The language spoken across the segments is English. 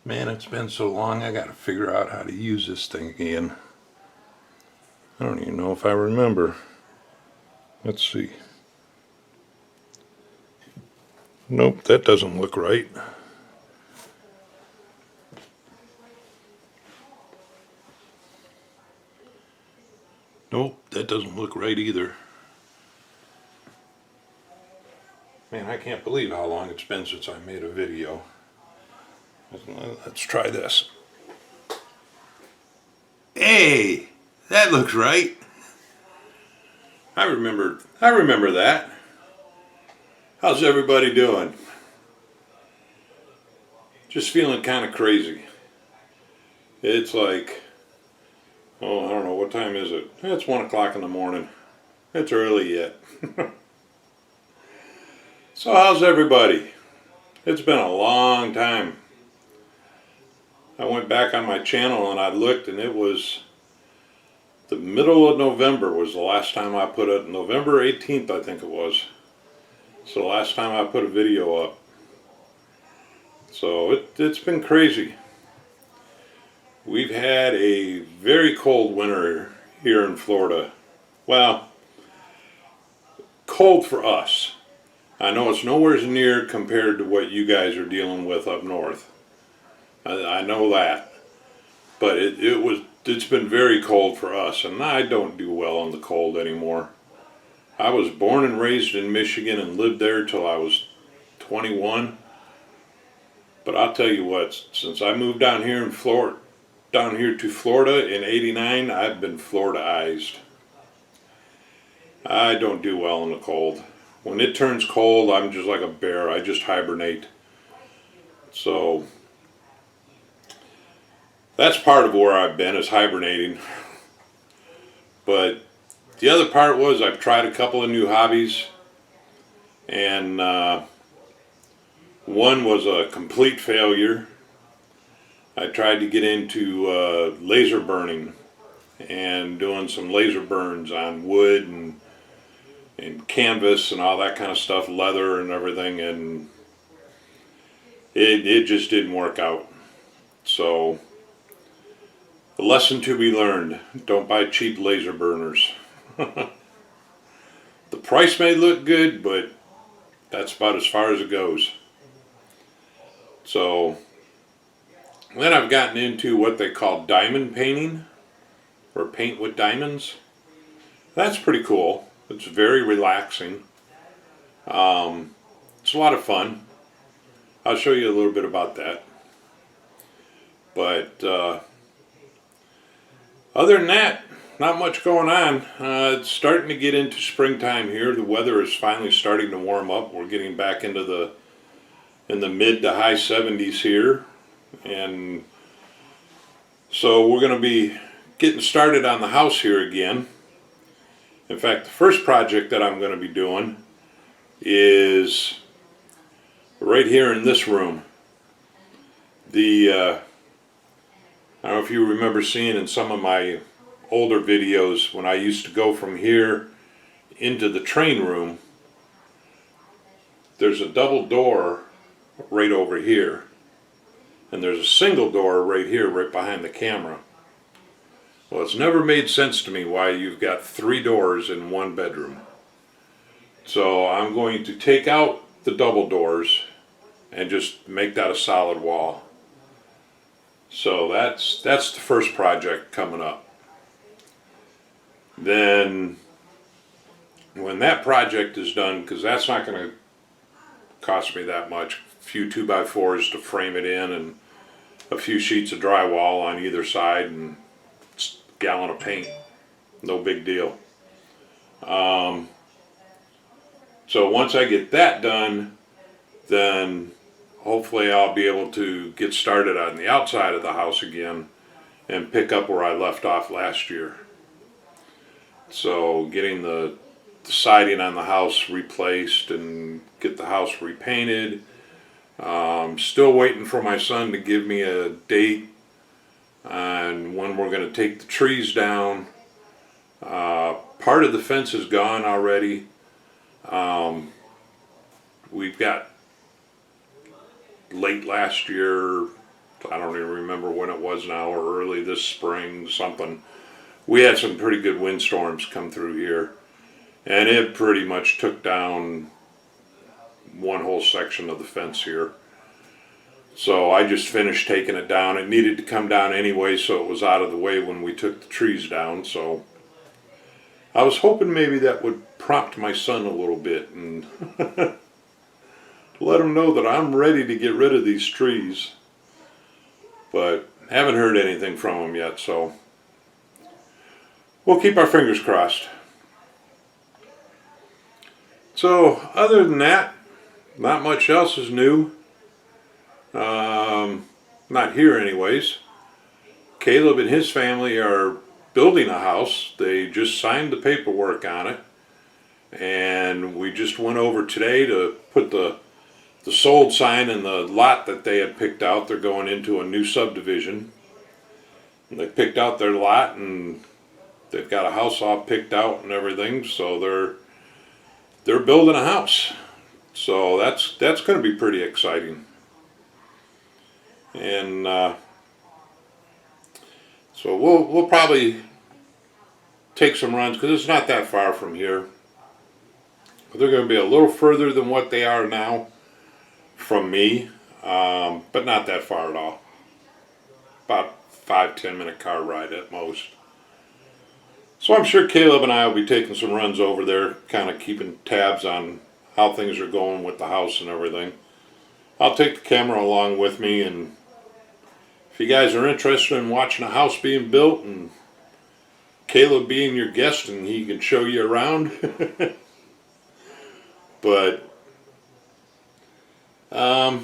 Man, it's been so long, I gotta figure out how to use this thing again. I don't even know if I remember. Let's see. Nope, that doesn't look right. Nope, that doesn't look right either. Man, I can't believe how long it's been since I made a video. Let's try this. Hey, that looks right. I remember that. How's everybody doing? Just feeling kind of crazy. It's like, oh, I don't know, what time is it? It's 1 o'clock in the morning. It's early yet. So how's everybody? It's been a long time. I went back on my channel and I looked, and it was the middle of November was the last time I put it. November 18th, I think it was. So the last time I put a video up. So it's been crazy. We've had a very cold winter here in Florida. Well, cold for us. I know it's nowhere near compared to what you guys are dealing with up north. I know that. But it's been very cold for us, and I don't do well in the cold anymore. I was born and raised in Michigan and lived there till I was 21. But I'll tell you what, since I moved down here to Florida in '89, I've been Florida-ized. I don't do well in the cold. When it turns cold, I'm just like a bear. I just hibernate. So that's part of where I've been, is hibernating. But the other part was I've tried a couple of new hobbies, and one was a complete failure. I tried to get into laser burning and doing some laser burns on wood and canvas and all that kind of stuff, leather and everything, and it just didn't work out. So, a lesson to be learned: don't buy cheap laser burners. The price may look good, but that's about as far as it goes. So then I've gotten into what they call diamond painting, or paint with diamonds. That's pretty cool. It's very relaxing. It's a lot of fun. I'll show you a little bit about that. But other than that, not much going on. It's starting to get into springtime here. The weather is finally starting to warm up. We're getting back into the mid to high 70s here, and so we're going to be getting started on the house here again. In fact, the first project that I'm going to be doing is right here in this room. I don't know if you remember seeing in some of my older videos when I used to go from here into the train room. There's a double door right over here, and there's a single door right here, right behind the camera. Well, it's never made sense to me why you've got 3 doors in one bedroom. So I'm going to take out the double doors and just make that a solid wall. So that's the first project coming up. Then when that project is done, because that's not going to cost me that much, a few 2x4s to frame it in and a few sheets of drywall on either side and a gallon of paint. No big deal. So once I get that done, then hopefully I'll be able to get started on the outside of the house again and pick up where I left off last year. So getting the siding on the house replaced and get the house repainted. Still waiting for my son to give me a date on when we're going to take the trees down. Part of the fence is gone already. We've got late last year, I don't even remember when it was now, or early this spring, something. We had some pretty good windstorms come through here, and it pretty much took down one whole section of the fence here. So I just finished taking it down. It needed to come down anyway, so it was out of the way when we took the trees down. So I was hoping maybe that would prompt my son a little bit and let him know that I'm ready to get rid of these trees. But haven't heard anything from him yet, so we'll keep our fingers crossed. So other than that, not much else is new. Not here anyways. Caleb and his family are building a house. They just signed the paperwork on it, and we just went over today to put the sold sign in the lot that they had picked out. They're going into a new subdivision. And they picked out their lot, and they've got a house all picked out and everything, so they're building a house. So that's going to be pretty exciting. And so we'll probably take some runs, because it's not that far from here. But they're going to be a little further than what they are now from me, but not that far at all. About 5-10 minute car ride at most. So I'm sure Caleb and I will be taking some runs over there, kind of keeping tabs on how things are going with the house and everything. I'll take the camera along with me, and if you guys are interested in watching a house being built and Caleb being your guest and he can show you around. But other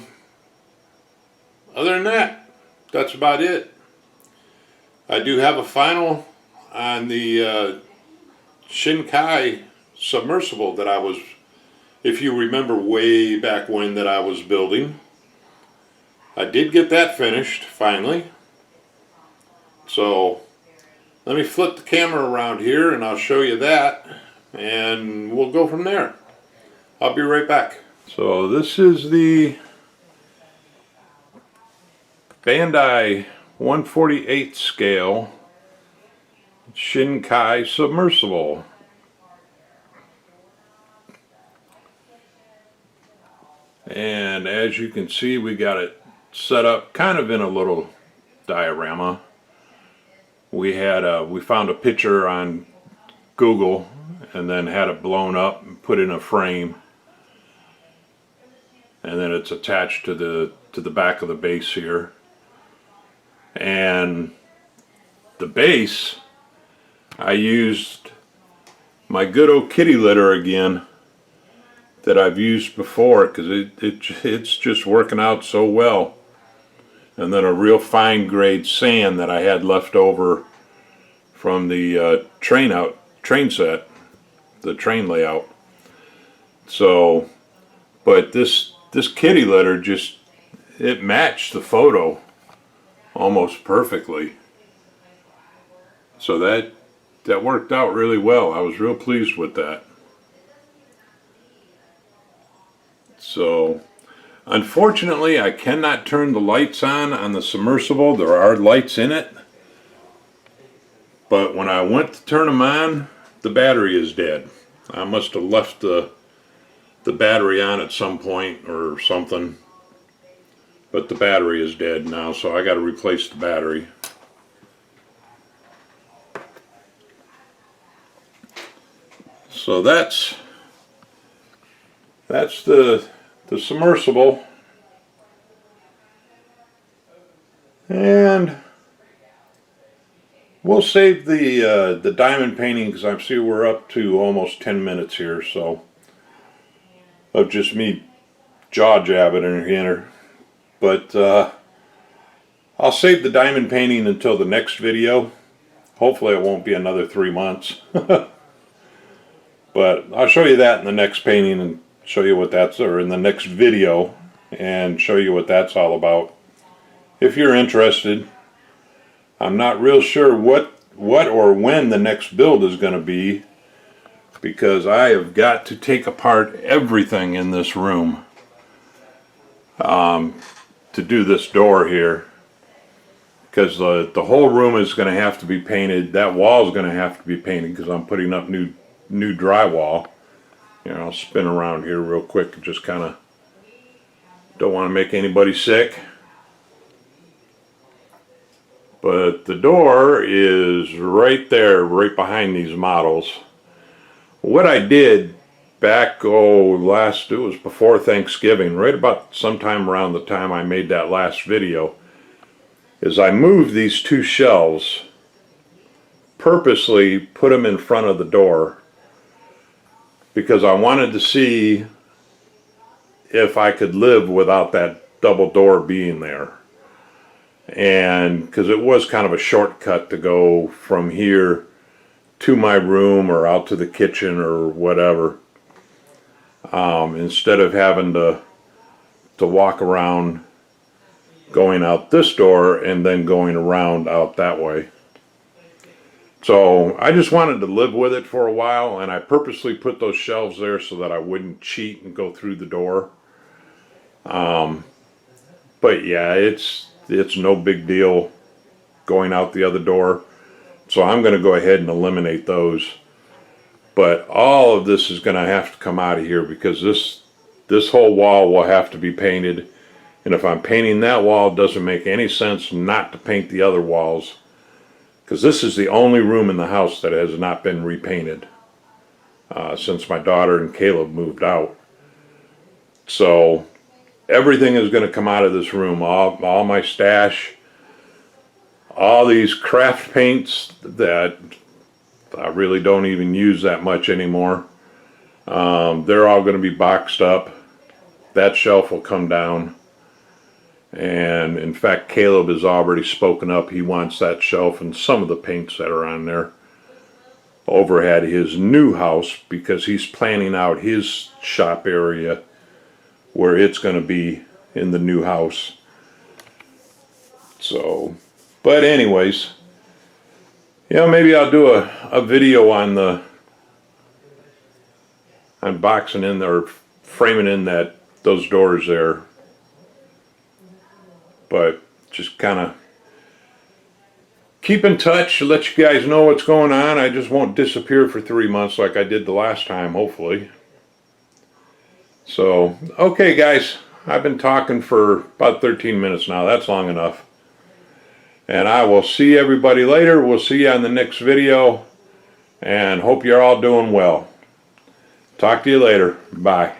than that, that's about it. I do have a final on the Shinkai submersible that I was, if you remember way back when, that I was building. I did get that finished finally. So let me flip the camera around here and I'll show you that, and we'll go from there. I'll be right back. So this is the Bandai 1/48 scale Shinkai submersible. And as you can see, we got it set up kind of in a little diorama. We found a picture on Google and then had it blown up and put in a frame, and then it's attached to the back of the base here. And the base, I used my good old kitty litter again that I've used before, because it's just working out so well. And then a real fine grade sand that I had left over from the train set, the train layout. So, but this kitty litter just, it matched the photo almost perfectly. So that worked out really well. I was real pleased with that. So unfortunately, I cannot turn the lights on the submersible. There are lights in it, but when I went to turn them on, the battery is dead. I must have left the battery on at some point or something, but the battery is dead now, so I got to replace the battery. So that's the submersible. And we'll save the diamond painting, because I see we're up to almost 10 minutes here, so of just me jaw jabbing in here. But I'll save the diamond painting until the next video. Hopefully it won't be another 3 months. But I'll show you that in the next painting, and show you what that's, or in the next video, and show you what that's all about. If you're interested, I'm not real sure what or when the next build is going to be, because I have got to take apart everything in this room to do this door here. because the whole room is going to have to be painted. That wall is going to have to be painted because I'm putting up new drywall. You know, I'll spin around here real quick. Just kind of don't want to make anybody sick. But the door is right there, right behind these models. What I did back, it was before Thanksgiving, right about sometime around the time I made that last video, is I moved these two shelves, purposely put them in front of the door, because I wanted to see if I could live without that double door being there. And because it was kind of a shortcut to go from here to my room or out to the kitchen or whatever, instead of having to walk around going out this door and then going around out that way. So I just wanted to live with it for a while, and I purposely put those shelves there so that I wouldn't cheat and go through the door. But yeah, it's no big deal going out the other door. So I'm going to go ahead and eliminate those. But all of this is going to have to come out of here because this whole wall will have to be painted. And if I'm painting that wall, it doesn't make any sense not to paint the other walls, because this is the only room in the house that has not been repainted since my daughter and Caleb moved out. So everything is going to come out of this room, all my stash, all these craft paints that I really don't even use that much anymore. They're all going to be boxed up. That shelf will come down. And in fact, Caleb has already spoken up. He wants that shelf and some of the paints that are on there over at his new house, because he's planning out his shop area where it's going to be in the new house. So, but anyways, you know, maybe I'll do a video on the unboxing in there, framing in those doors there. But just kind of keep in touch, let you guys know what's going on. I just won't disappear for 3 months like I did the last time, hopefully. So, okay guys, I've been talking for about 13 minutes now. That's long enough. And I will see everybody later. We'll see you on the next video. And hope you're all doing well. Talk to you later. Bye.